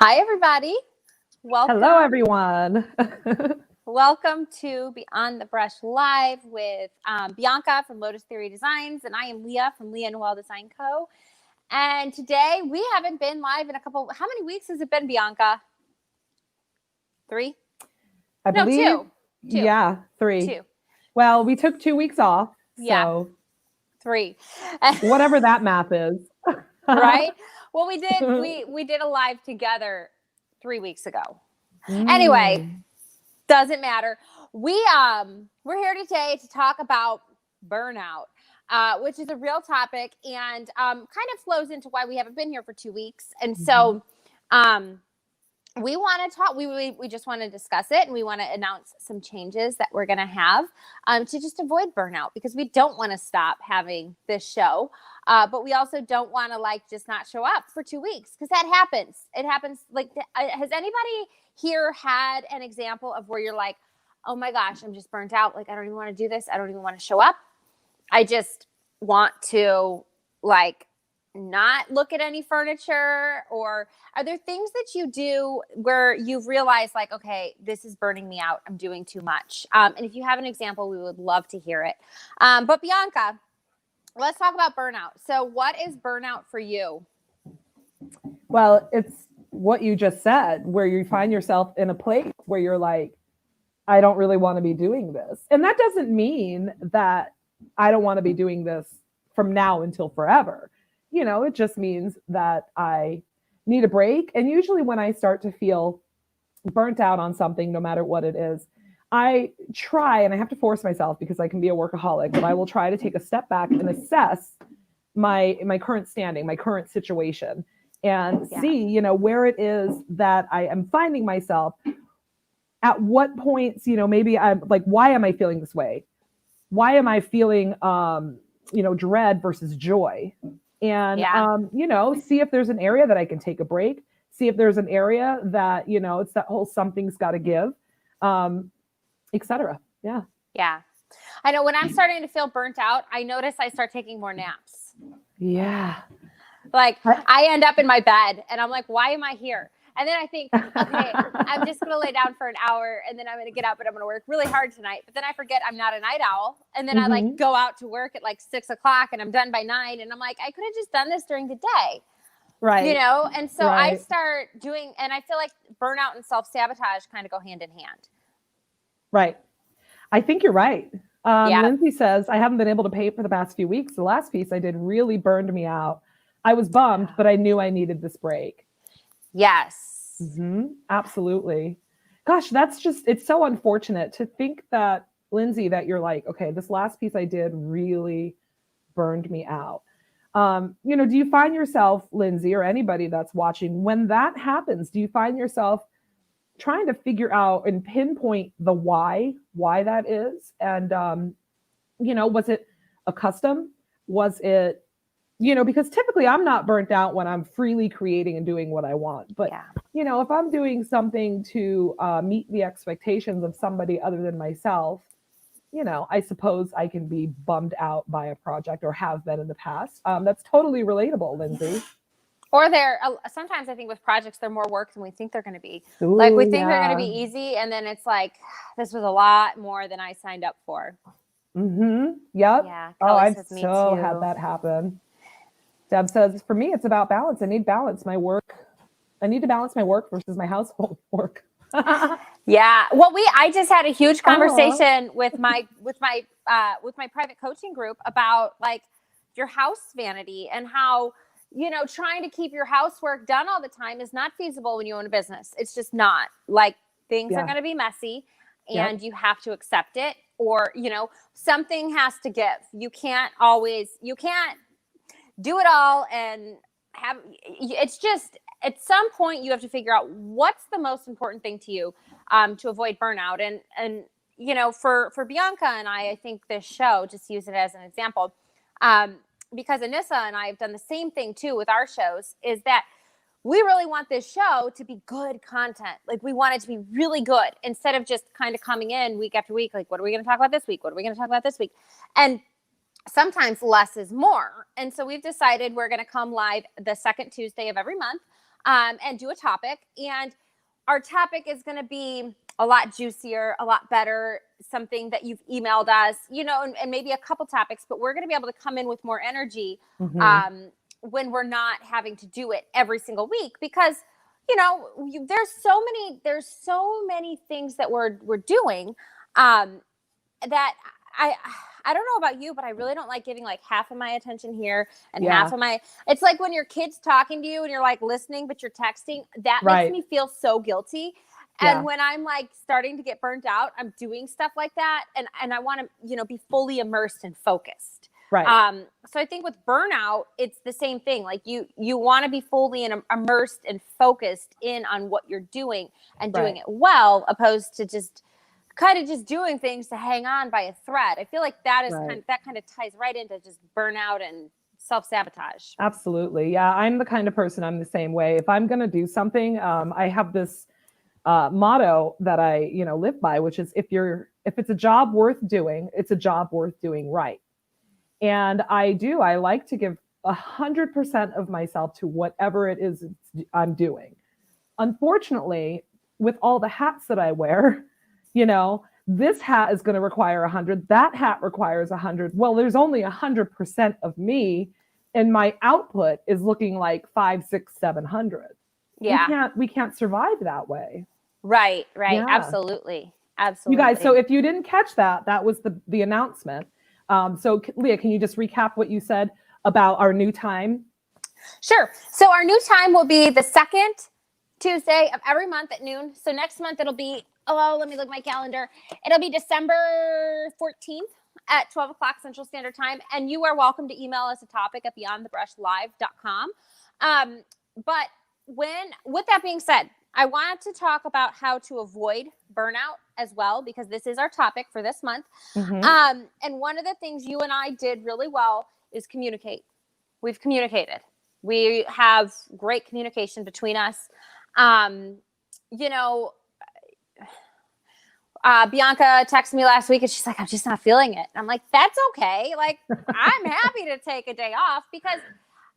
Hi, everybody. Welcome. Hello, everyone. Welcome to Beyond the Brush Live with Bianca from Lotus Theory Designs, and I am Leah from Leah Noel Design Co. And today we haven't been live in how many weeks has it been, Bianca? 3? I believe, Two. Yeah, 3. 2. Well, we took 2 weeks off. Yeah. So 3. whatever that math is. Right? Well, we did a live together 3 weeks ago. Anyway, doesn't matter. We're here today to talk about burnout, which is a real topic and kind of flows into why we haven't been here for 2 weeks. And so we want to talk, we just want to discuss it, and we want to announce some changes that we're going to have to just avoid burnout, because we don't want to stop having this show. But we also don't want to just not show up for 2 weeks, because that happens. It happens. Has anybody here had an example of where you're like, oh my gosh, I'm just burnt out. I don't even want to do this. I don't even want to show up. I just want to not look at any furniture? Or are there things that you do where you've realized okay, this is burning me out. I'm doing too much. And if you have an example, we would love to hear it. But Bianca, let's talk about burnout. So what is burnout for you? Well, it's what you just said, where you find yourself in a place where you're like, I don't really want to be doing this. And that doesn't mean that I don't want to be doing this from now until forever. It just means that I need a break. And usually when I start to feel burnt out on something, no matter what it is, I try, and I have to force myself because I can be a workaholic, but I will try to take a step back and assess my current standing, my current situation, and see, where it is that I am finding myself. At what points, maybe I'm like, why am I feeling this way? Why am I feeling, dread versus joy? And, see if there's an area that I can take a break, see if there's an area that, it's that whole something's got to give, etc. Yeah. Yeah. I know when I'm starting to feel burnt out, I notice I start taking more naps. Yeah. I end up in my bed and I'm like, why am I here? And then I think, okay, I'm just going to lay down for an hour, and then I'm going to get up and I'm going to work really hard tonight. But then I forget I'm not a night owl. And then I go out to work at 6 o'clock and I'm done by 9. And I'm like, I could have just done this during the day. Right. And so I start doing, and I feel like burnout and self-sabotage kind of go hand in hand. Right. I think you're right. Lindsay says, I haven't been able to paint for the past few weeks. The last piece I did really burned me out. I was bummed, but I knew I needed this break. Yes. Absolutely. Gosh, it's so unfortunate to think that, Lindsay, that you're like, okay, this last piece I did really burned me out. Do you find yourself, Lindsay, or anybody that's watching, when that happens, do you find yourself trying to figure out and pinpoint the why that is? And, was it a custom? Was it, because typically I'm not burnt out when I'm freely creating and doing what I want. But, if I'm doing something to meet the expectations of somebody other than myself, I suppose I can be bummed out by a project, or have been in the past. That's totally relatable, Lindsay. Or sometimes I think with projects, they're more work than we think they're going to be. Ooh, we think they're going to be easy. And then it's this was a lot more than I signed up for. Yep. Yeah. I've had that happen. Deb says, for me, it's about balance. I need balance. I need to balance my work versus my household work. Yeah. Well, I just had a huge conversation with my private coaching group about your house vanity, and how, trying to keep your housework done all the time is not feasible when you own a business. It's just not. Things are going to be messy, and you have to accept it, or, something has to give. You can't do it all and it's just, at some point you have to figure out what's the most important thing to you to avoid burnout. And for Bianca and I think this show, just use it as an example, because Anissa and I have done the same thing too with our shows, is that we really want this show to be good content. We want it to be really good, instead of just kind of coming in week after week. What are we going to talk about this week? What are we going to talk about this week? And sometimes less is more. And so we've decided we're going to come live the second Tuesday of every month. and do a topic. And our topic is going to be a lot juicier, a lot better, something that you've emailed us, and maybe a couple topics, but we're going to be able to come in with more energy when we're not having to do it every single week, because there's so many things that we're doing that I don't know about you, but I really don't like giving like half of my attention here and half of it's like when your kid's talking to you and you're like listening, but you're texting. That makes me feel so guilty. And when I'm like starting to get burnt out, I'm doing stuff like that. And I want to, be fully immersed and focused. Right. So I think with burnout, it's the same thing. Like you want to be fully immersed and focused in on what you're doing and doing it well, opposed to just doing things to hang on by a thread. I feel like that is kind of ties right into just burnout and self-sabotage. Absolutely. Yeah. I'm the kind of person, I'm the same way. If I'm going to do something, I have this motto that I, live by, which is if it's a job worth doing, it's a job worth doing right. And I like to give 100% of myself to whatever it is I'm doing. Unfortunately, with all the hats that I wear, this hat is going to require 100. That hat requires 100. Well, there's only 100% of me, and my output is looking like 500, 600, 700. Yeah, we can't survive that way. Right. Yeah. Absolutely. You guys, so if you didn't catch that was the announcement. So Leah, can you just recap what you said about our new time? Sure. So our new time will be the second Tuesday of every month at noon. So next month it'll be, let me look at my calendar. It'll be December 14th at 12 o'clock Central Standard Time. And you are welcome to email us a topic at beyondthebrushlive.com. But with that being said, I wanted to talk about how to avoid burnout as well, because this is our topic for this month. And one of the things you and I did really well is communicate. We've communicated. We have great communication between us. Bianca texted me last week and she's like, I'm just not feeling it. I'm like, that's okay. Like, I'm happy to take a day off because,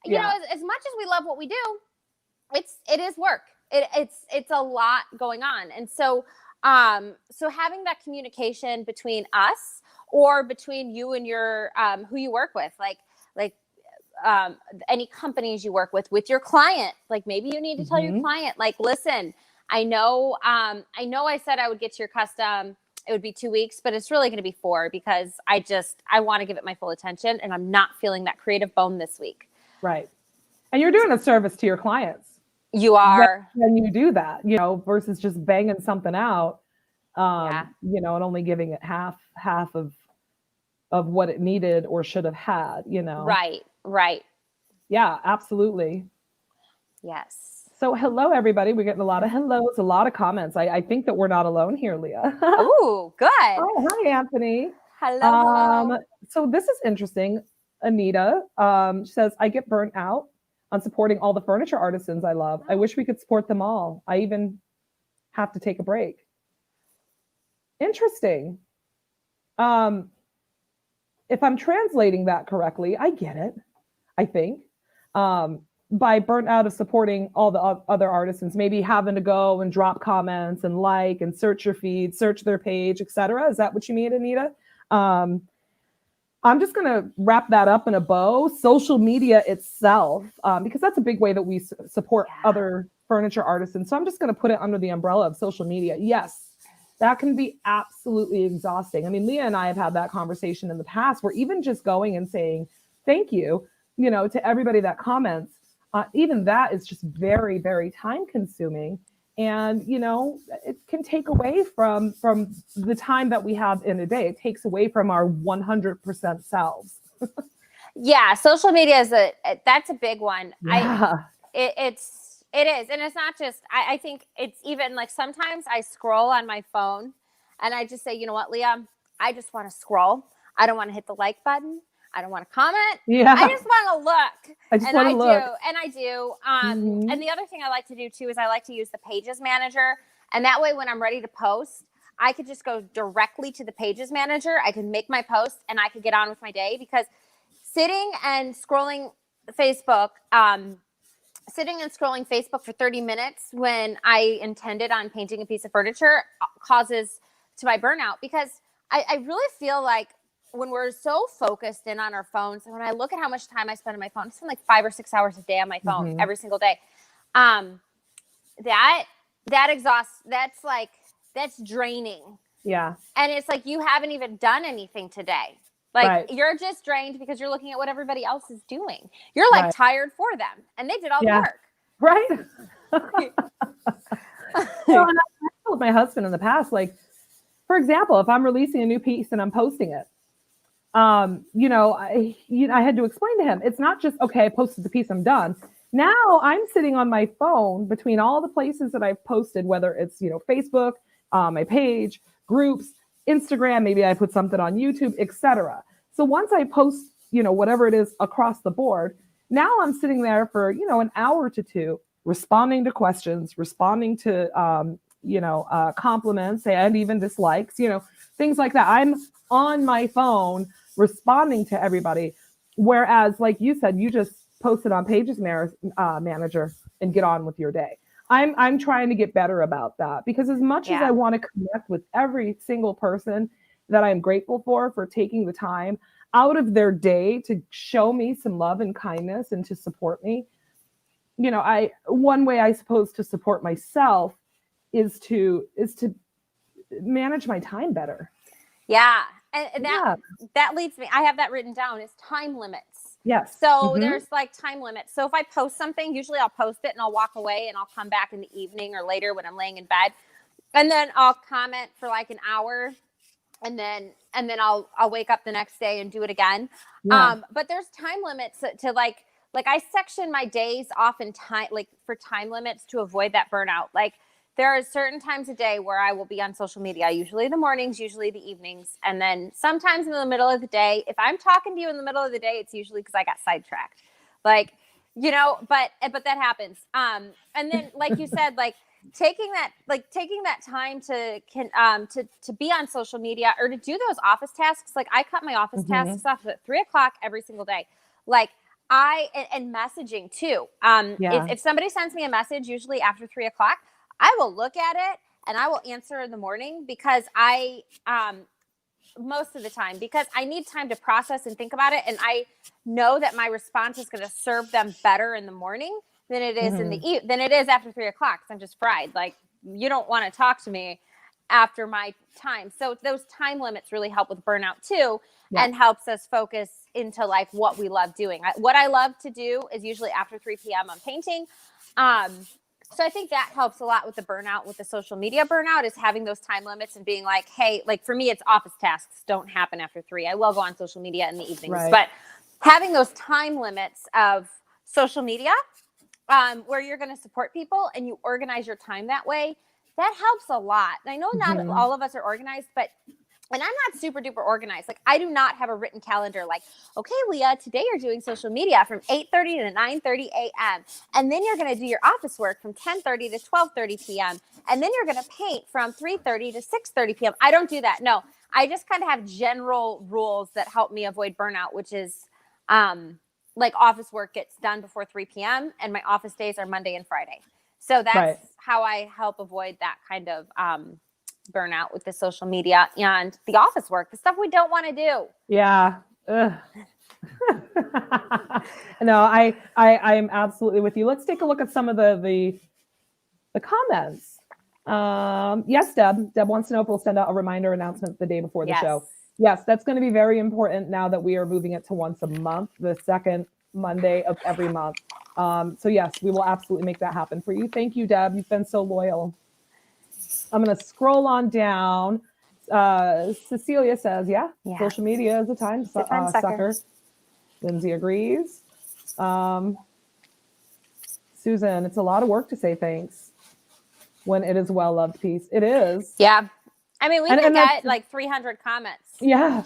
as much as we love what we do, it is work. It's a lot going on. And so having that communication between us or between you and your, who you work with, like any companies you work with your client, like maybe you need to tell your client, like, listen, I know I said I would get to your custom. It would be 2 weeks, but it's really going to be 4 because I want to give it my full attention and I'm not feeling that creative bone this week. Right. And you're doing a service to your clients. You are. When you do that, versus just banging something out, and only giving it half of what it needed or should have had, Right. Yeah, absolutely. Yes. So hello, everybody. We're getting a lot of hellos, a lot of comments. I think that we're not alone here, Leah. Oh, good. Oh, hi, Anthony. Hello. So this is interesting. Anita says, I get burnt out on supporting all the furniture artisans I love. I wish we could support them all. I even have to take a break. Interesting. If I'm translating that correctly, I get it, I think. By burnt out of supporting all the other artisans, maybe having to go and drop comments and like and search your feed, search their page, etc. Is that what you mean, Anita? I'm just going to wrap that up in a bow. Social media itself, because that's a big way that we support other furniture artisans. So I'm just going to put it under the umbrella of social media. Yes, that can be absolutely exhausting. I mean, Leah and I have had that conversation in the past where even just going and saying thank you, to everybody that comments, even that is just very, very time consuming. And, it can take away from the time that we have in a day. It takes away from our 100% selves. Yeah. Social media that's a big one. Yeah. It is. And it's not just, I think it's even like sometimes I scroll on my phone and I just say, you know what, Leah, I just want to scroll. I don't want to hit the like button. I don't want to comment. Yeah. I just want to look. I do. And the other thing I like to do too is I like to use the Pages Manager. And that way, when I'm ready to post, I could just go directly to the Pages Manager. I can make my post and I could get on with my day, because sitting and scrolling Facebook, sitting and scrolling Facebook for 30 minutes when I intended on painting a piece of furniture causes to my burnout, because I really feel like when we're so focused in on our phones, and when I look at how much time I spend on my phone, I spend like 5 or 6 hours a day on my phone every single day. That exhausts, that's draining. Yeah. And it's like, you haven't even done anything today. Like, Right. you're just drained because you're looking at what everybody else is doing. You're like tired for them, and they did all the work. Right. Well, and I've told my husband in the past, like, for example, if I'm releasing a new piece and I'm posting it, I had to explain to him, it's not just, okay, I posted the piece, I'm done. Now I'm sitting on my phone between all the places that I've posted, whether it's, Facebook, my page, groups, Instagram, maybe I put something on YouTube, etc. So once I post, whatever it is across the board, now I'm sitting there for, an hour to two, responding to questions, responding to, compliments and even dislikes, things like that. I'm on my phone responding to everybody. Whereas, like you said, you just posted on Pages Manager and get on with your day. I'm trying to get better about that, because as much as I want to connect with every single person that I'm grateful for taking the time out of their day to show me some love and kindness and to support me, one way I suppose to support myself is to manage my time better. Yeah. And that leads me, I have that written down, is time limits. Yes. So there's like time limits. So if I post something, usually I'll post it and I'll walk away and I'll come back in the evening or later when I'm laying in bed. And then I'll comment for like an hour, and then I'll wake up the next day and do it again. Yeah. But there's time limits to like I section my days off in time, like for time limits to avoid that burnout. Like, there are certain times a day where I will be on social media, usually the mornings, usually the evenings. And then sometimes in the middle of the day, if I'm talking to you in the middle of the day, it's usually because I got sidetracked. Like, but that happens. And then, like you said, like taking that time to be on social media or to do those office tasks. Like, I cut my office tasks off at 3:00 every single day. Like, and messaging too. If somebody sends me a message, usually after 3:00, I will look at it and I will answer in the morning, because most of the time, because I need time to process and think about it. And I know that my response is going to serve them better in the morning than it is than it is after 3:00. Cause I'm just fried. Like, you don't want to talk to me after my time. So those time limits really help with burnout too, and helps us focus into like what we love doing. What I love to do is usually after 3 p.m. I'm painting. So I think that helps a lot with the burnout, with the social media burnout, is having those time limits and being like, hey, like for me, it's office tasks don't happen after 3. I will go on social media in the evenings, but having those time limits of social media, where you're going to support people and you organize your time that way, that helps a lot. And I know not all of us are organized, and I'm not super duper organized. Like, I do not have a written calendar. Like, okay, Leah, today you're doing social media from 8:30 to 9:30 a.m. And then you're going to do your office work from 10:30 to 12:30 p.m. And then you're going to paint from 3:30 to 6:30 p.m. I don't do that. No, I just kind of have general rules that help me avoid burnout, which is like office work gets done before 3 p.m. and my office days are Monday and Friday. So that's how I help avoid that kind of burnout with the social media and the office work, the stuff we don't want to do. Yeah. No, I am absolutely with you. Let's take a look at some of the comments. Yes, Deb wants to know if we'll send out a reminder announcement the day before the show. Yes, that's going to be very important now that we are moving it to once a month, the second Monday of every month. So yes, we will absolutely make that happen for you. Thank you, Deb. You've been so loyal. I'm going to scroll on down. Cecilia says, social media is a time sucker. Lindsay agrees. Susan, it's a lot of work to say thanks when it is a well-loved piece. It is. Yeah. I mean, we can get like 300 comments. Yeah.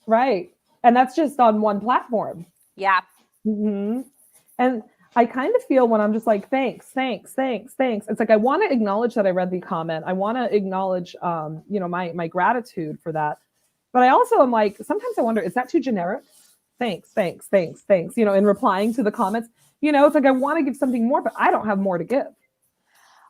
Right. And that's just on one platform. Yeah. And I kind of feel when I'm just like, thanks. It's like, I want to acknowledge that I read the comment. I want to acknowledge, my gratitude for that. But I also am like, sometimes I wonder, is that too generic? Thanks. In replying to the comments, It's like I want to give something more, but I don't have more to give.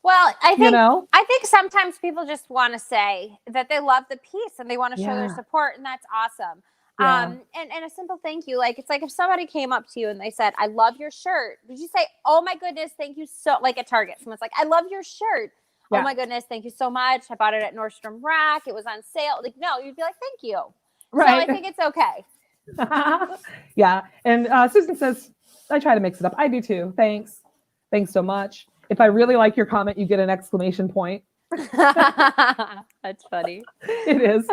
Well, I You know? think sometimes people just want to say that they love the piece and they want to show their Yeah. support, and that's awesome. Yeah. And a simple thank you. Like, it's like if somebody came up to you and they said, "I love your shirt." Did you say, "Oh my goodness, thank you so," like at Target, someone's like, "I love your shirt." Yeah. Oh my goodness, thank you so much. I bought it at Nordstrom Rack. It was on sale. Like, no, you'd be like, "Thank you." Right. So I think it's okay. Yeah. And Susan says, I try to mix it up. I do too. Thanks. Thanks so much. If I really like your comment, you get an exclamation point. That's funny. It is.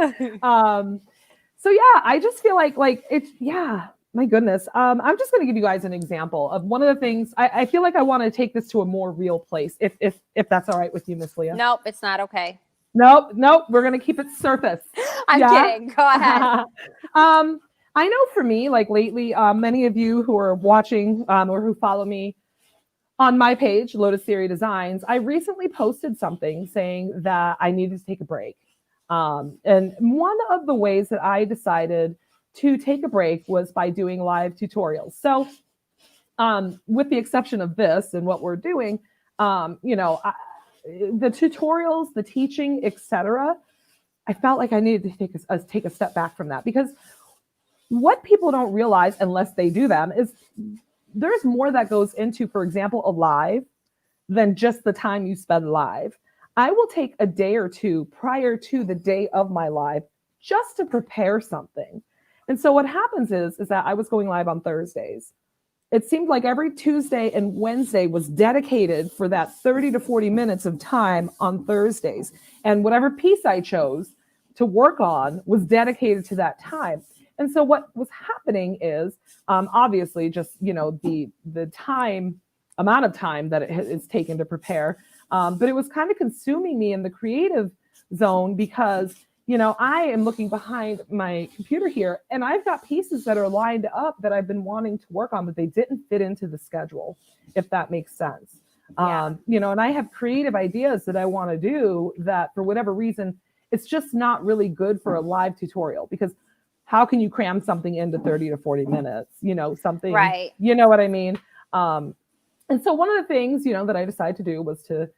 So yeah, I just feel like it's, yeah, my goodness. I'm just going to give you guys an example of one of the things. I feel like I want to take this to a more real place, if that's all right with you, Miss Leah. Nope, it's not okay. Nope. We're going to keep it surface. I'm kidding. Go ahead. I know for me, like lately, many of you who are watching or who follow me on my page, Lotus Theory Designs, I recently posted something saying that I needed to take a break. And one of the ways that I decided to take a break was by doing live tutorials. So with the exception of this and what we're doing, the tutorials, the teaching, etc., I felt like I needed to take a step back from that, because what people don't realize unless they do them is there's more that goes into, for example, a live than just the time you spend live. I will take a day or two prior to the day of my live just to prepare something. And so what happens is that I was going live on Thursdays. It seemed like every Tuesday and Wednesday was dedicated for that 30 to 40 minutes of time on Thursdays. And whatever piece I chose to work on was dedicated to that time. And so what was happening is obviously just, the amount of time that it's taken to prepare. But it was kind of consuming me in the creative zone because, I am looking behind my computer here and I've got pieces that are lined up that I've been wanting to work on, but they didn't fit into the schedule, if that makes sense. Yeah. And I have creative ideas that I want to do that for whatever reason, it's just not really good for a live tutorial, because how can you cram something into 30 to 40 minutes, something, right. You know what I mean? And so one of the things, that I decided to do was to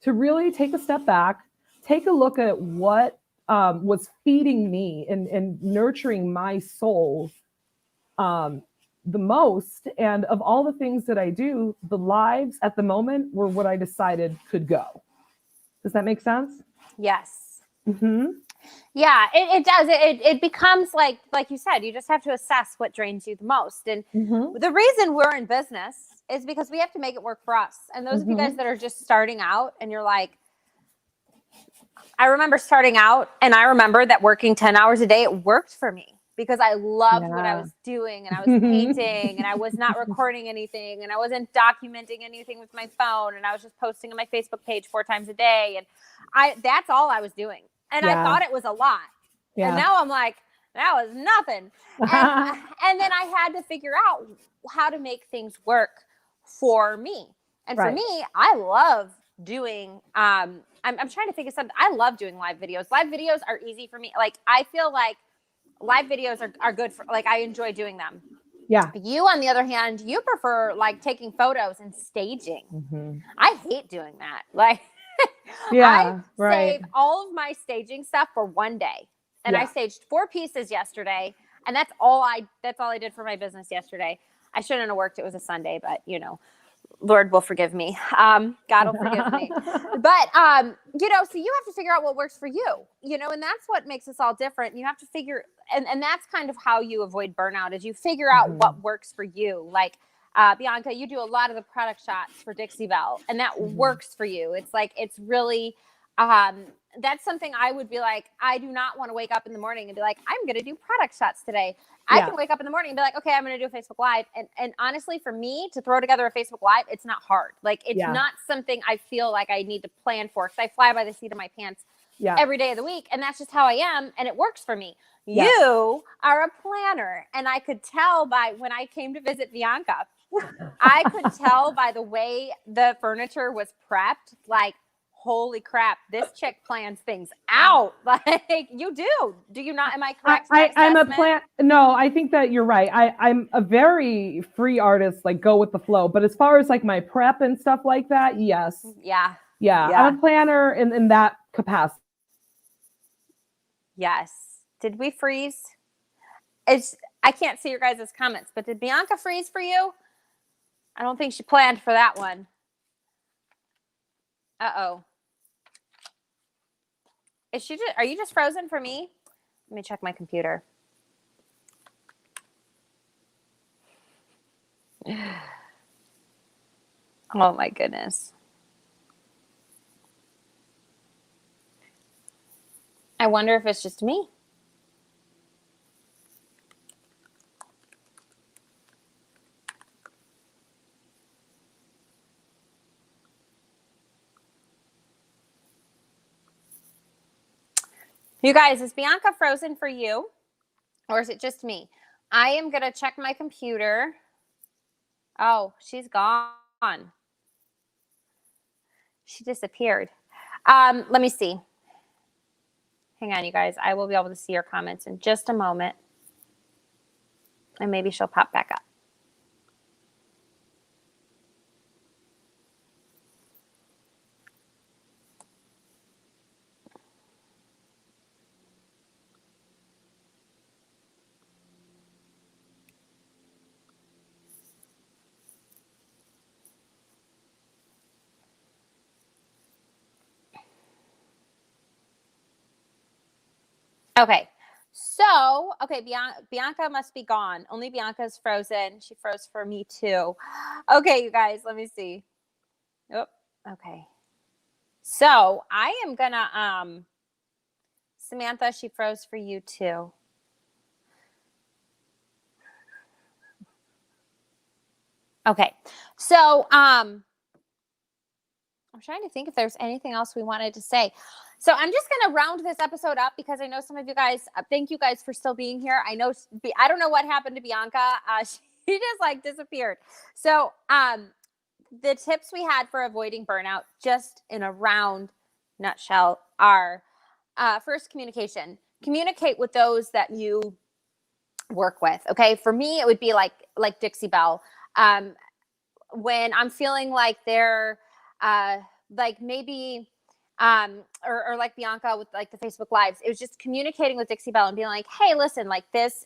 really take a step back, take a look at what was feeding me and nurturing my soul the most. And of all the things that I do, the lives at the moment were what I decided could go. Does that make sense? Yes. Mm-hmm. Yeah, it does. It becomes like you said, you just have to assess what drains you the most. And the reason we're in business is because we have to make it work for us. And those of you guys that are just starting out and you're like, I remember starting out and I remember that working 10 hours a day, it worked for me because I loved what I was doing and I was painting and I was not recording anything and I wasn't documenting anything with my phone and I was just posting on my Facebook page 4 times a day. And that's all I was doing. And I thought it was a lot. Yeah. And now I'm like, that was nothing. And then I had to figure out how to make things work for me. And for me, I love doing, I'm trying to think of something. I love doing live videos. Live videos are easy for me. Like, I feel like live videos are good for, like, I enjoy doing them. Yeah. You, on the other hand, you prefer like taking photos and staging. I hate doing that. Like, I save all of my staging stuff for one day. And I staged 4 pieces yesterday. And that's all I did for my business yesterday. I shouldn't have worked. It was a Sunday, but Lord will forgive me. God will forgive me. But, so you have to figure out what works for you, and that's what makes us all different. You have to figure, and that's kind of how you avoid burnout, is you figure out what works for you. Like, Bianca, you do a lot of the product shots for Dixie Belle, and that works for you. It's like, it's really, that's something I would be like, I do not want to wake up in the morning and be like, I'm going to do product shots today. I can wake up in the morning and be like, okay, I'm going to do a Facebook Live. And honestly, for me to throw together a Facebook Live, it's not hard. Like, it's not something I feel like I need to plan for, because I fly by the seat of my pants every day of the week. And that's just how I am. And it works for me. You are a planner. And I could tell by when I came to visit Bianca, I could tell by the way the furniture was prepped, like, holy crap, this chick plans things out. Like you do you not? Am I correct? I'm a plant. No, I think that you're right. I'm a very free artist, like go with the flow. But as far as like my prep and stuff like that, yes. Yeah. I'm a planner in that capacity. Yes. Did we freeze? I can't see your guys' comments, but did Bianca freeze for you? I don't think she planned for that one. Uh-oh. Are you just frozen for me? Let me check my computer. Oh my goodness. I wonder if it's just me. You guys, is Bianca frozen for you? Or is it just me? I am going to check my computer. Oh, she's gone. She disappeared. Let me see. Hang on, you guys. I will be able to see your comments in just a moment. And maybe she'll pop back up. Okay. So, okay, Bianca must be gone. Only Bianca's frozen. She froze for me too. Okay, you guys, let me see. Oh, okay. So I am gonna, Samantha, she froze for you too. Okay. So, I'm trying to think if there's anything else we wanted to say. So I'm just going to round this episode up because I know some of you guys, thank you guys for still being here. I don't know what happened to Bianca. She just like disappeared. So, the tips we had for avoiding burnout, just in a round nutshell, are first, communication. Communicate with those that you work with. Okay. For me, it would be like Dixie Belle. When I'm feeling like they're like maybe or like Bianca with like the Facebook lives, it was just communicating with Dixie Belle and being like, hey, listen, like this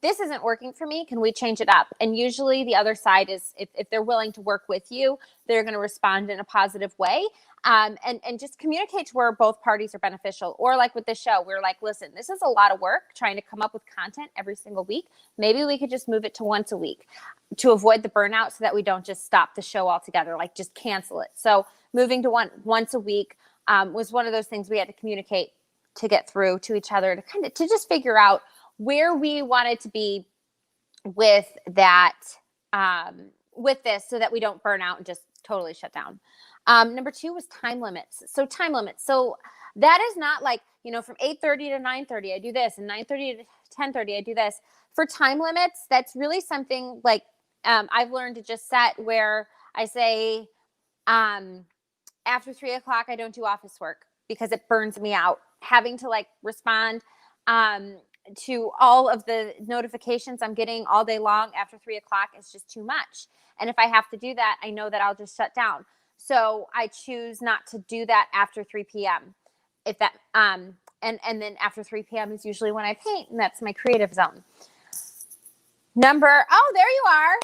isn't working for me. Can we change it up? And usually the other side is if they're willing to work with you, they're going to respond in a positive way. And just communicate to where both parties are beneficial. Or like with this show, we're like, listen, this is a lot of work trying to come up with content every single week. Maybe we could just move it to once a week to avoid the burnout so that we don't just stop the show altogether, like just cancel it. So moving to once a week was one of those things we had to communicate to get through to each other to just figure out where we wanted to be with that, with this so that we don't burn out and just totally shut down. Number 2 was time limits. So time limits. So that is not like, from 8:30 to 9:30, I do this, and 9:30 to 10:30, I do this. For time limits, that's really something like I've learned to just set where I say, after 3 o'clock, I don't do office work because it burns me out. Having to like respond to all of the notifications I'm getting all day long after 3 o'clock is just too much. And if I have to do that, I know that I'll just shut down. So I choose not to do that after 3 p.m. If that, and then after 3 p.m. is usually when I paint, and that's my creative zone. Oh, there you are.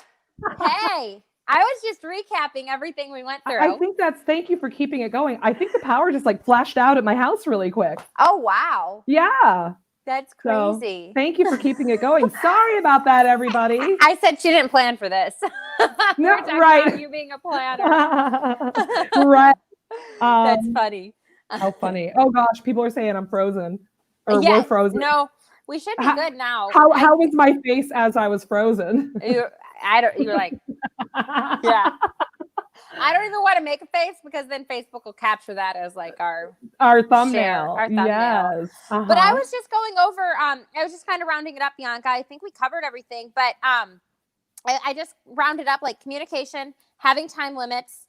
Hey, I was just recapping everything we went through. I think thank you for keeping it going. I think the power just like flashed out at my house really quick. Oh, wow. Yeah. That's crazy. So, thank you for keeping it going. Sorry about that, everybody. I said she didn't plan for this. No, right. About you being a planner. Right. That's funny. How funny. Oh gosh, people are saying I'm frozen. Or we're frozen. No, we should be good now. How was my face as I was frozen? You're like, yeah. I don't even want to make a face because then Facebook will capture that as like our thumbnail. Yes. Uh-huh. But I was just going over, I was just kind of rounding it up, Bianca. I think we covered everything, but I just rounded up like communication, having time limits,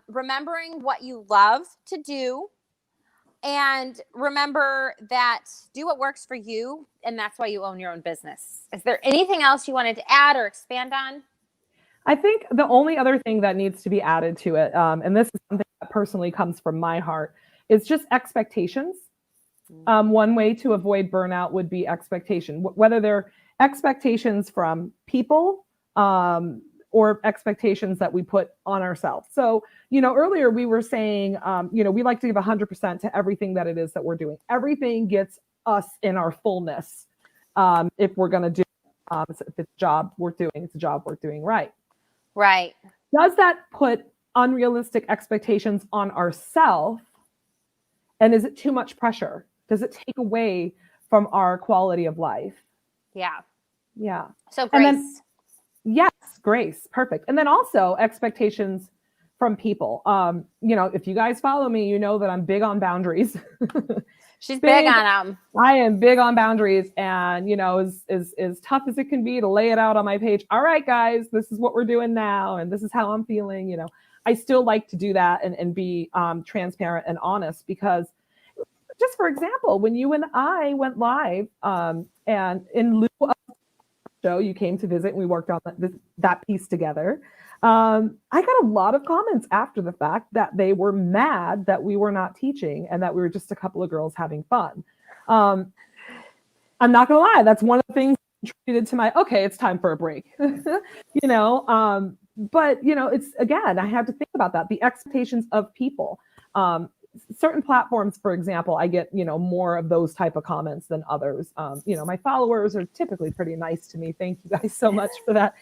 remembering what you love to do, and remember that do what works for you, and that's why you own your own business. Is there anything else you wanted to add or expand on? I think the only other thing that needs to be added to it, and this is something that personally comes from my heart, is just expectations. One way to avoid burnout would be expectation, whether they're expectations from people, or expectations that we put on ourselves. So, earlier we were saying, we like to give 100% to everything that it is that we're doing. Everything gets us in our fullness. If we're going to do, if it's a job worth doing, it's a job worth doing right. Right. Does that put unrealistic expectations on ourselves? And is it too much pressure? Does it take away from our quality of life? Yeah. Yeah. So grace. And then, yes, grace. Perfect. And then also expectations from people. If you guys follow me, you know that I'm big on boundaries. She's big on them. I am big on boundaries, and as tough as it can be to lay it out on my page. All right, guys, this is what we're doing now, and this is how I'm feeling. I still like to do that and be transparent and honest, because just for example, when you and I went live, and in lieu of the show, you came to visit and we worked on that piece together. I got a lot of comments after the fact that they were mad that we were not teaching and that we were just a couple of girls having fun. I'm not gonna lie, that's one of the things that contributed to my, okay, it's time for a break. But it's, again, I have to think about that, the expectations of people. Certain platforms, for example, I get, more of those type of comments than others. My followers are typically pretty nice to me. Thank you guys so much for that.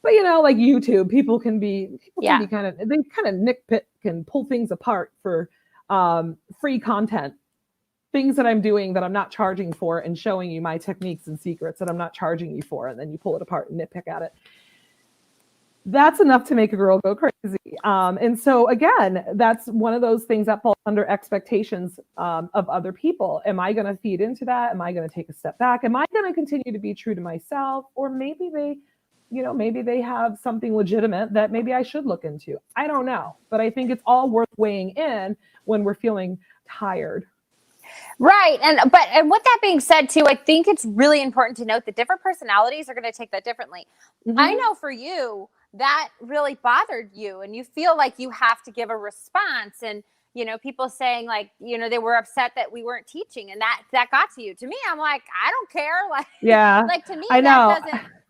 But like YouTube, people can be kind of nitpick and pull things apart for free content, things that I'm doing that I'm not charging for, and showing you my techniques and secrets that I'm not charging you for, and then you pull it apart and nitpick at it. That's enough to make a girl go crazy. And so again, that's one of those things that falls under expectations of other people. Am I going to feed into that? Am I going to take a step back? Am I going to continue to be true to myself? Or maybe they have something legitimate that maybe I should look into. I don't know. But I think it's all worth weighing in when we're feeling tired. Right. And with that being said too, I think it's really important to note that different personalities are going to take that differently. Mm-hmm. I know for you, that really bothered you, and you feel like you have to give a response, and people saying like, they were upset that we weren't teaching, and that got to you. To me, I'm like, I don't care. Like, yeah, like to me, I know.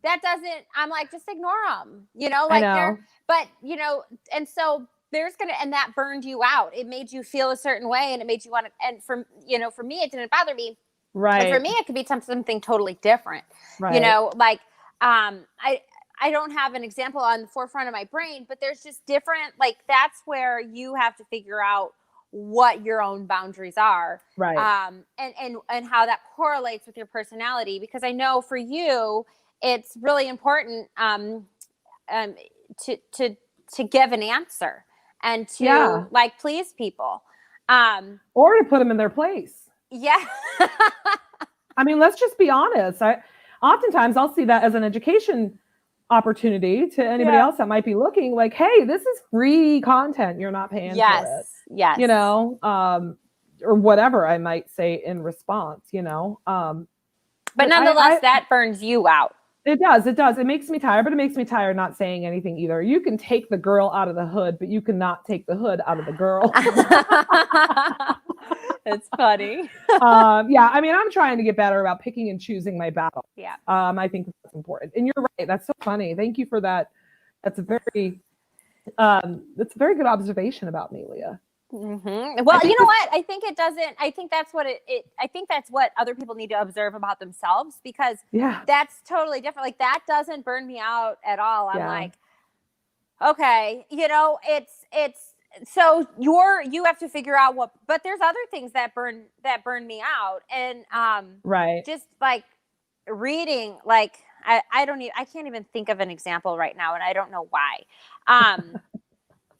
that doesn't, I'm like, just ignore them, and so and that burned you out. It made you feel a certain way, and it made you want to, and for me, it didn't bother me. Right. And for me, it could be something totally different. Right. I don't have an example on the forefront of my brain, but there's just different, like, that's where you have to figure out what your own boundaries are. Right. And how that correlates with your personality, because I know for you, it's really important to give an answer and to like please people. Or to put them in their place. Yeah. I mean, let's just be honest. Oftentimes I'll see that as an education opportunity to anybody else that might be looking, like, hey, this is free content. You're not paying for it. Yes. Or whatever I might say in response, But nonetheless, that burns you out. It does. It makes me tired, but it makes me tired not saying anything either. You can take the girl out of the hood, but you cannot take the hood out of the girl. It's funny. I mean, I'm trying to get better about picking and choosing my battle. Yeah. I think that's important. And you're right. That's so funny. Thank you for that. That's a very good observation about me, Leah. Mm-hmm. Well, you know what? I think it doesn't. I think that's what I think that's what other people need to observe about themselves, because that's totally different. Like, that doesn't burn me out at all. I'm like, okay, it's so you have to figure out what. But there's other things that burn me out, and right. Just like reading, like I can't even think of an example right now, and I don't know why.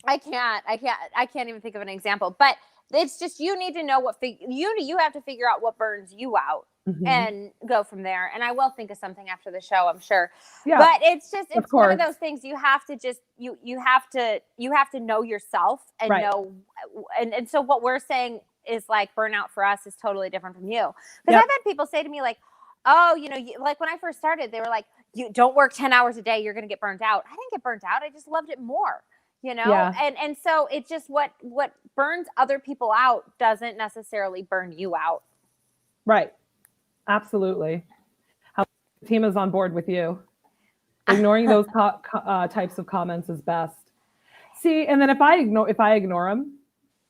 I can't even think of an example, but it's just, you need to know you have to figure out what burns you out, and go from there. And I will think of something after the show, I'm sure. Yeah. But it's one of course. those things you have to just, you have to know yourself and Right. know. And so what we're saying is like burnout for us is totally different from you. Because Yep. I've had people say to me like, oh, like when I first started, they were like, you don't work 10 hours a day, you're going to get burnt out. I didn't get burnt out. I just loved it more, Yeah. and so it's just what burns other people out doesn't necessarily burn you out. Right. Absolutely. How the team is on board with you. Ignoring those types of comments is best. See, and then if I ignore them,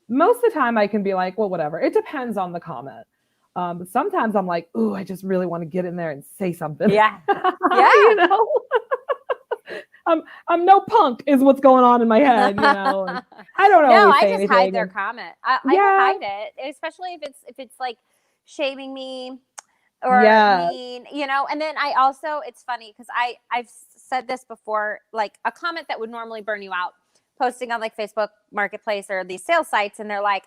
most of the time I can be like, well, whatever. It depends on the comment. But sometimes I'm like, ooh, I just really want to get in there and say something. Yeah. Yeah. I'm no punk is what's going on in my head, and I don't know. No, I just hide their comment. I hide it, especially if it's like shaming me or mean, and then I also, it's funny because I've said this before, like a comment that would normally burn you out, posting on like Facebook Marketplace or these sales sites, and they're like,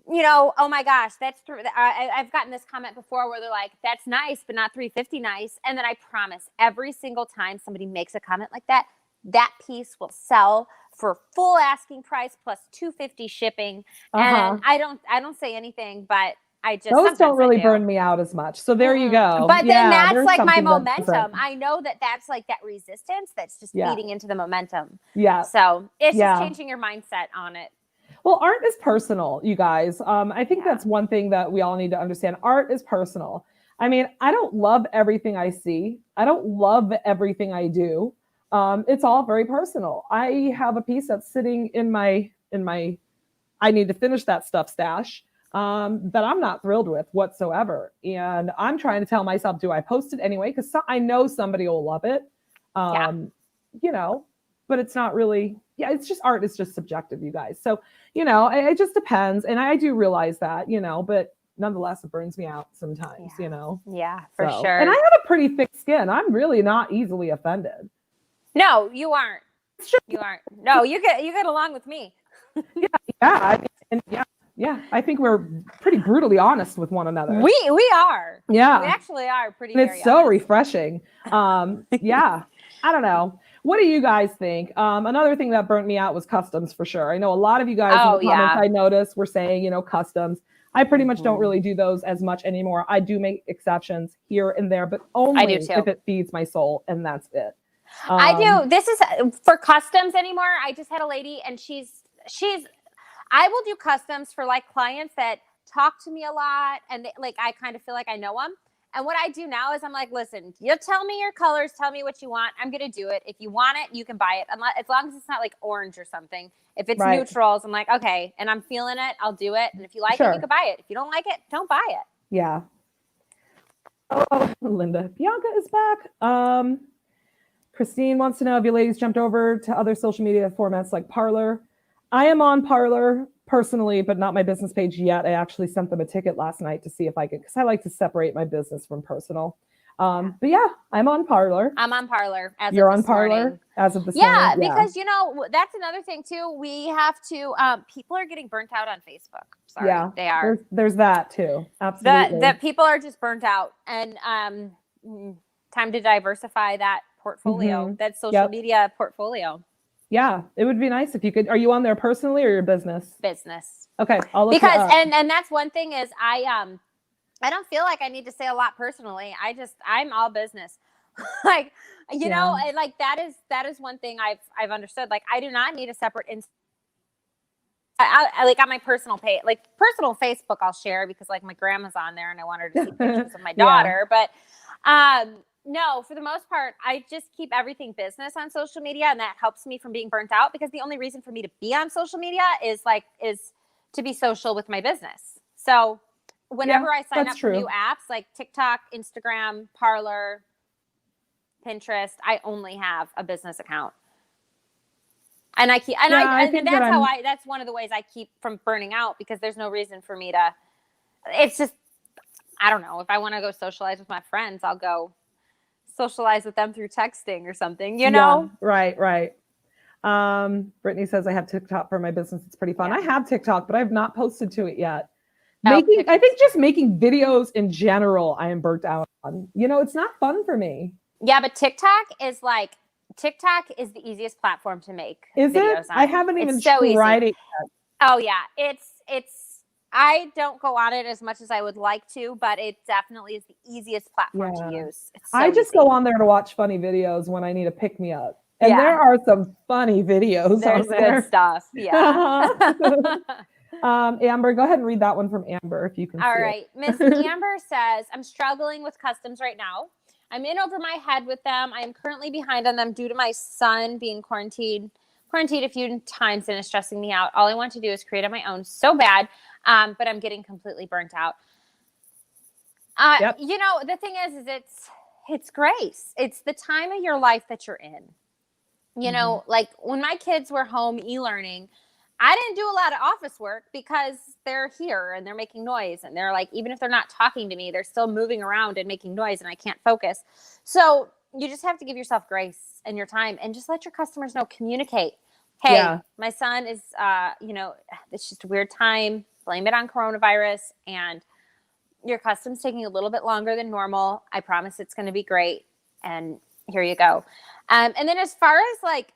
oh my gosh, that's true. I've gotten this comment before where they're like, that's nice, but not $350 nice. And then I promise every single time somebody makes a comment like that, that piece will sell for full asking price plus $250 shipping. And I don't say anything, but those don't really burn me out as much. So there you go. But then that's like my momentum. I know that's like that resistance that's just feeding into the momentum. Yeah. So it's just changing your mindset on it. Well, art is personal, you guys. I think that's one thing that we all need to understand. Art is personal. I mean, I don't love everything I see. I don't love everything I do. It's all very personal. I have a piece that's sitting in my I need to finish that stuff stash that I'm not thrilled with whatsoever. And I'm trying to tell myself, do I post it anyway? Because I know somebody will love it. But it's not really, it's just art is just subjective, you guys. So, it just depends. And I do realize that, but nonetheless, it burns me out sometimes, Yeah, for sure. And I have a pretty thick skin. I'm really not easily offended. No, you aren't. You aren't. No, you get along with me. I think we're pretty brutally honest with one another. We are. Yeah. We actually are pretty. And it's so refreshing. I don't know. What do you guys think? Another thing that burnt me out was customs for sure. I know a lot of you guys in the comments I noticed were saying, customs. I pretty much don't really do those as much anymore. I do make exceptions here and there, but only if it feeds my soul, and that's it. I do. This is for customs anymore. I just had a lady, and I will do customs for like clients that talk to me a lot, and I kind of feel like I know them. And what I do now is I'm like, listen, you tell me your colors, tell me what you want. I'm going to do it. If you want it, you can buy it. As long as it's not like orange or something. If it's neutrals, I'm like, okay. And I'm feeling it, I'll do it. And if you like it, you can buy it. If you don't like it, don't buy it. Yeah. Oh, Linda. Bianca is back. Christine wants to know if you ladies jumped over to other social media formats like Parler. I am on Parler personally, but not my business page yet. I actually sent them a ticket last night to see if I could, because I like to separate my business from personal. But yeah, I'm on Parler. I'm on Parler. You're on Parler as of this morning? Yeah, because that's another thing too. We have to. People are getting burnt out on Facebook. Sorry, they are. There's that too. Absolutely. The people are just burnt out, and time to diversify that portfolio, that social media portfolio. Yeah, it would be nice if you could. Are you on there personally or your business? Business. Okay, I'll look because and that's one thing is I don't feel like I need to say a lot personally. I'm all business. Like like that is one thing I've understood. Like I do not need a separate I like on my personal page, like personal Facebook, I'll share because like my grandma's on there and I want her to see pictures of my daughter. But no, for the most part, I just keep everything business on social media, and that helps me from being burnt out because the only reason for me to be on social media is to be social with my business. So whenever I sign up for new apps like TikTok, Instagram, Parler, Pinterest, I only have a business account. And I keep, that's one of the ways I keep from burning out because there's no reason for me to, it's just, I don't know, if I want to go socialize with my friends, I'll go socialize with them through texting or something, Yeah, right. Brittany says I have TikTok for my business. It's pretty fun. I have TikTok, but I have not posted to it yet. I think just making videos in general, I am burnt out on. It's not fun for me. Yeah, but TikTok is the easiest platform to make videos on. I haven't even tried it yet. Oh yeah, it's I don't go on it as much as I would like to, but it definitely is the easiest platform to use. I just go on there to watch funny videos when I need a pick me up. And there are some funny videos on there. There's good stuff. Yeah. Amber, go ahead and read that one from Amber if you can. All right. Miss Amber says, I'm struggling with customs right now. I'm in over my head with them. I am currently behind on them due to my son being quarantined a few times, and it's stressing me out. All I want to do is create on my own so bad, but I'm getting completely burnt out. Yep. The thing is it's grace. It's the time of your life that you're in. Like when my kids were home e-learning, I didn't do a lot of office work because they're here and they're making noise. And they're like, even if they're not talking to me, they're still moving around and making noise and I can't focus. So you just have to give yourself grace and your time and just let your customers know, communicate. Hey, my son is, it's just a weird time. Blame it on coronavirus. And your custom's taking a little bit longer than normal. I promise it's going to be great. And here you go. And then as far as like,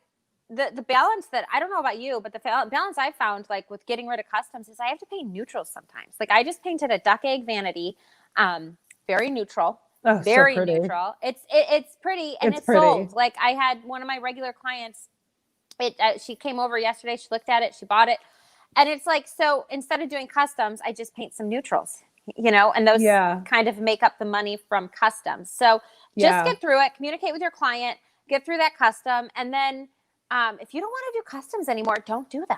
the balance that I don't know about you, but the balance I found like with getting rid of customs is I have to paint neutrals sometimes. Like I just painted a duck egg vanity, very neutral, very so neutral. It's pretty and it's sold. Like I had one of my regular clients. She came over yesterday. She looked at it. She bought it, and it's like so. Instead of doing customs, I just paint some neutrals. And those kind of make up the money from customs. So just get through it. Communicate with your client. Get through that custom, and then. If you don't want to do customs anymore, don't do them.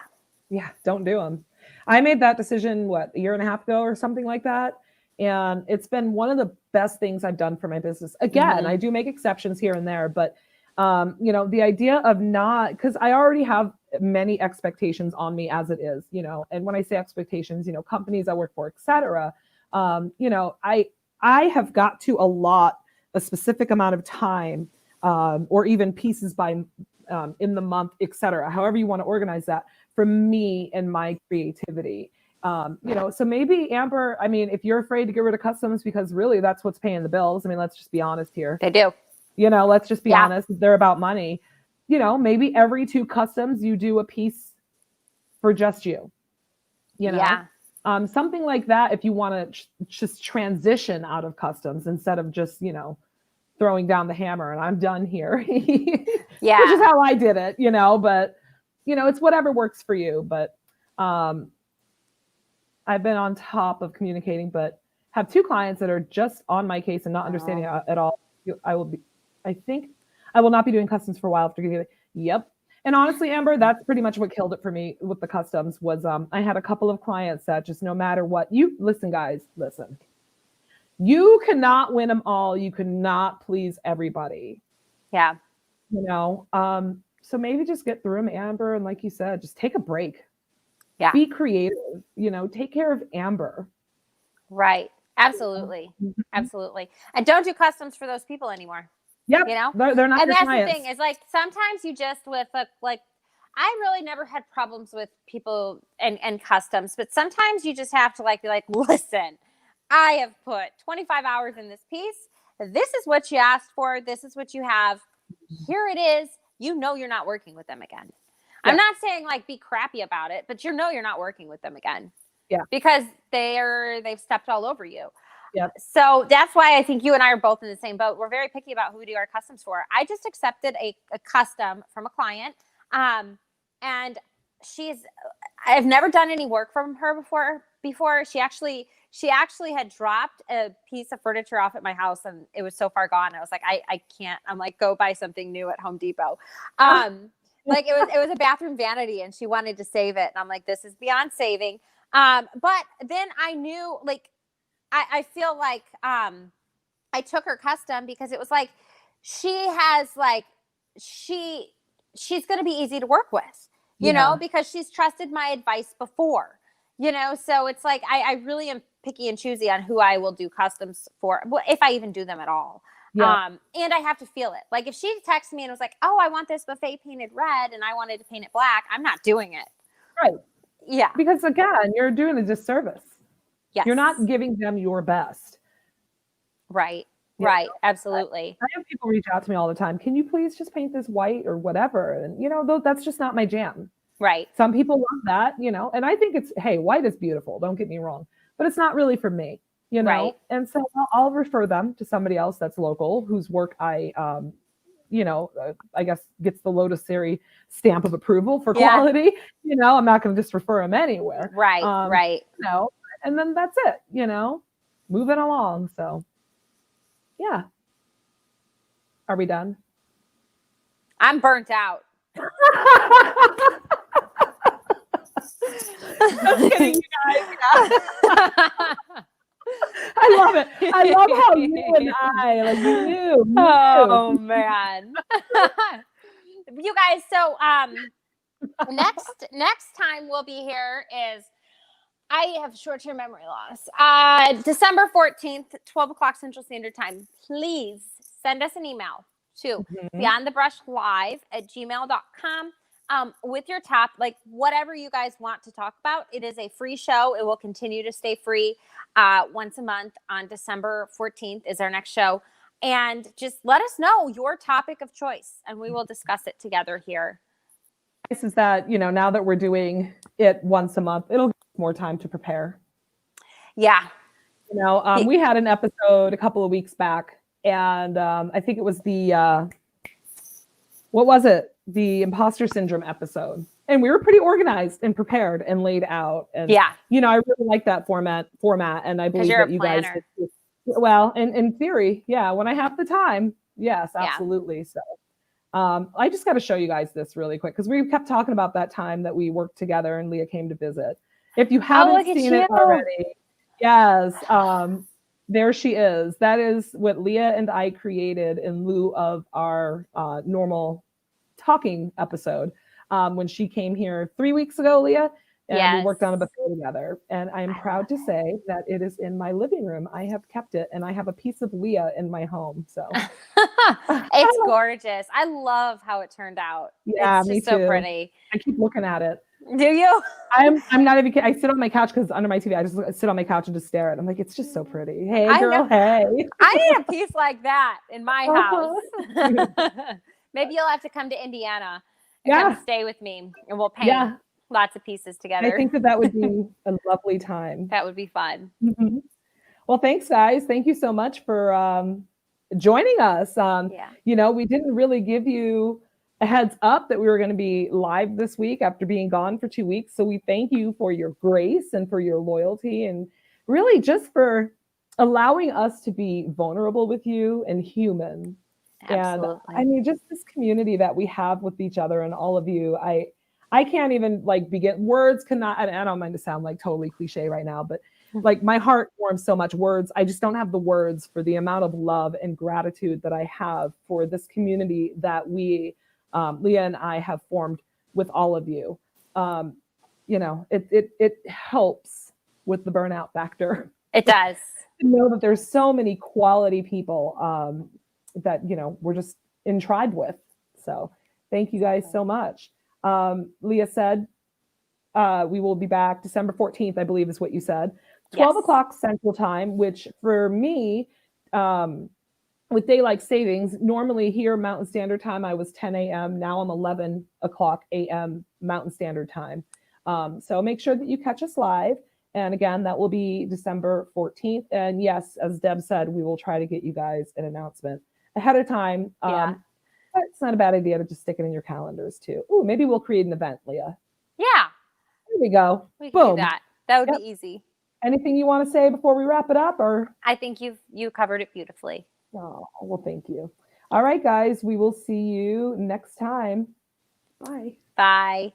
Yeah, don't do them. I made that decision, a year and a half ago or something like that. And it's been one of the best things I've done for my business. Again, I do make exceptions here and there, but the idea of because I already have many expectations on me as it is, and when I say expectations, companies I work for, et cetera, I have got to allot a specific amount of time or even pieces by in the month, et cetera, however you want to organize that for me and my creativity. So maybe Amber, if you're afraid to get rid of customs because really that's what's paying the bills. Let's just be honest here. They do. Let's just be honest. They're about money. Maybe every 2 customs you do a piece for just you. Something like that if you want to just transition out of customs instead of just, throwing down the hammer and I'm done here. Which is how I did it, but it's whatever works for you. But I've been on top of communicating, but have 2 clients that are just on my case and not understanding at all. I think I will not be doing customs for a while after getting it. Yep. And honestly, Amber, that's pretty much what killed it for me with the customs was I had a couple of clients that just no matter what listen. You cannot win them all. You cannot please everybody. Yeah. So maybe just get through them, Amber. And like you said, just take a break. Yeah. Be creative, take care of Amber. Right. Absolutely. Absolutely. And don't do customs for those people anymore. Yep. They're not. And your that's clients. The thing is like, sometimes you just I really never had problems with people and customs, but sometimes you just have to be like, listen, I have put 25 hours in this piece. This is what you asked for. This is what you have. Here it is. You're not working with them again. Yeah. I'm not saying be crappy about it, but you're not working with them again. Yeah. Because they've stepped all over you. Yeah. So that's why I think you and I are both in the same boat. We're very picky about who we do our customs for. I just accepted a custom from a client. And I've never done any work from her before. She actually had dropped a piece of furniture off at my house and it was so far gone. I was like, I can't. I'm like, go buy something new at Home Depot. It was a bathroom vanity and she wanted to save it. And I'm like, this is beyond saving. But then I knew I feel like I took her custom because it was like she has she's going to be easy to work with, you know, because she's trusted my advice before, so it's like I really am picky and choosy on who I will do customs for, if I even do them at all. Yeah. And I have to feel it. Like if she texted me and was like, oh, I want this buffet painted red and I wanted to paint it black, I'm not doing it. Right. Yeah. Because again, you're doing a disservice. Yes. You're not giving them your best. Right. You Right. know? Absolutely. I have people reach out to me all the time. Can you please just paint this white or whatever? And that's just not my jam. Right. Some people love that, and I think hey, white is beautiful. Don't get me wrong, but it's not really for me, Right. And so I'll refer them to somebody else that's local whose work I guess gets the Lotus Series stamp of approval for quality. I'm not going to just refer them anywhere. Right. Right. And then that's it, moving along. So yeah. Are we done? I'm burnt out. Just kidding, you guys. I love it. I love how you and I, like, you knew. Oh man. You guys, so next time we'll be here is, I have short-term memory loss. December 14th, 12 o'clock Central Standard Time. Please send us an email to beyondthebrushlive@gmail.com with your top, like whatever you guys want to talk about. It is a free show. It will continue to stay free once a month. On December 14th is our next show. And just let us know your topic of choice, and we will discuss it together here. This is that, now that we're doing it once a month, it'll give more time to prepare. Yeah. We had an episode a couple of weeks back, and I think it was what was it? The imposter syndrome episode. And we were pretty organized and prepared and laid out. And, I really like that format. And I believe that you guys, well, in theory, yeah, when I have the time, yes, absolutely. Yeah. So I just got to show you guys this really quick, because we kept talking about that time that we worked together and Leah came to visit. If you haven't seen it already, yes, there she is. That is what Leah and I created in lieu of our normal talking episode when she came here 3 weeks ago, Leah. And we worked on a buffet together. And I'm proud to say that it is in my living room. I have kept it, and I have a piece of Leah in my home. So it's gorgeous. I love how it turned out. Yeah, it's just me too. So pretty. I keep looking at it. Do you? I'm not even kidding. I sit on my couch, because under my TV, I just sit on my couch and just stare at it. I'm like, it's just so pretty. Hey, girl, hey. I need a piece like that in my house. Maybe you'll have to come to Indiana and come stay with me, and we'll paint lots of pieces together. I think that would be a lovely time. That would be fun. Mm-hmm. Well, thanks, guys. Thank you so much for joining us. We didn't really give you a heads up that we were going to be live this week after being gone for 2 weeks. So we thank you for your grace and for your loyalty, and really just for allowing us to be vulnerable with you and human. Absolutely. And I mean, just this community that we have with each other and all of you, I can't even begin. Words cannot, and I don't mind to sound like totally cliche right now, but my heart warms so much. Words, I just don't have the words for the amount of love and gratitude that I have for this community that we, Leah and I, have formed with all of you. It helps with the burnout factor. It does. To know that there's so many quality people that, we're just in tribe with. So thank you guys so much. Leah said, we will be back December 14th, I believe is what you said. 12 o'clock Central Time, which for me, with daylight savings, normally here Mountain Standard Time, I was 10 a.m. Now I'm 11 o'clock a.m. Mountain Standard Time. So make sure that you catch us live. And again, that will be December 14th. And yes, as Deb said, we will try to get you guys an announcement ahead of time. But it's not a bad idea to just stick it in your calendars too. Ooh, maybe we'll create an event, Leah. Yeah. There we go. We can do that. That would be easy. Anything you want to say before we wrap it up? Or I think you covered it beautifully. Oh, well, thank you. All right, guys, we will see you next time. Bye. Bye.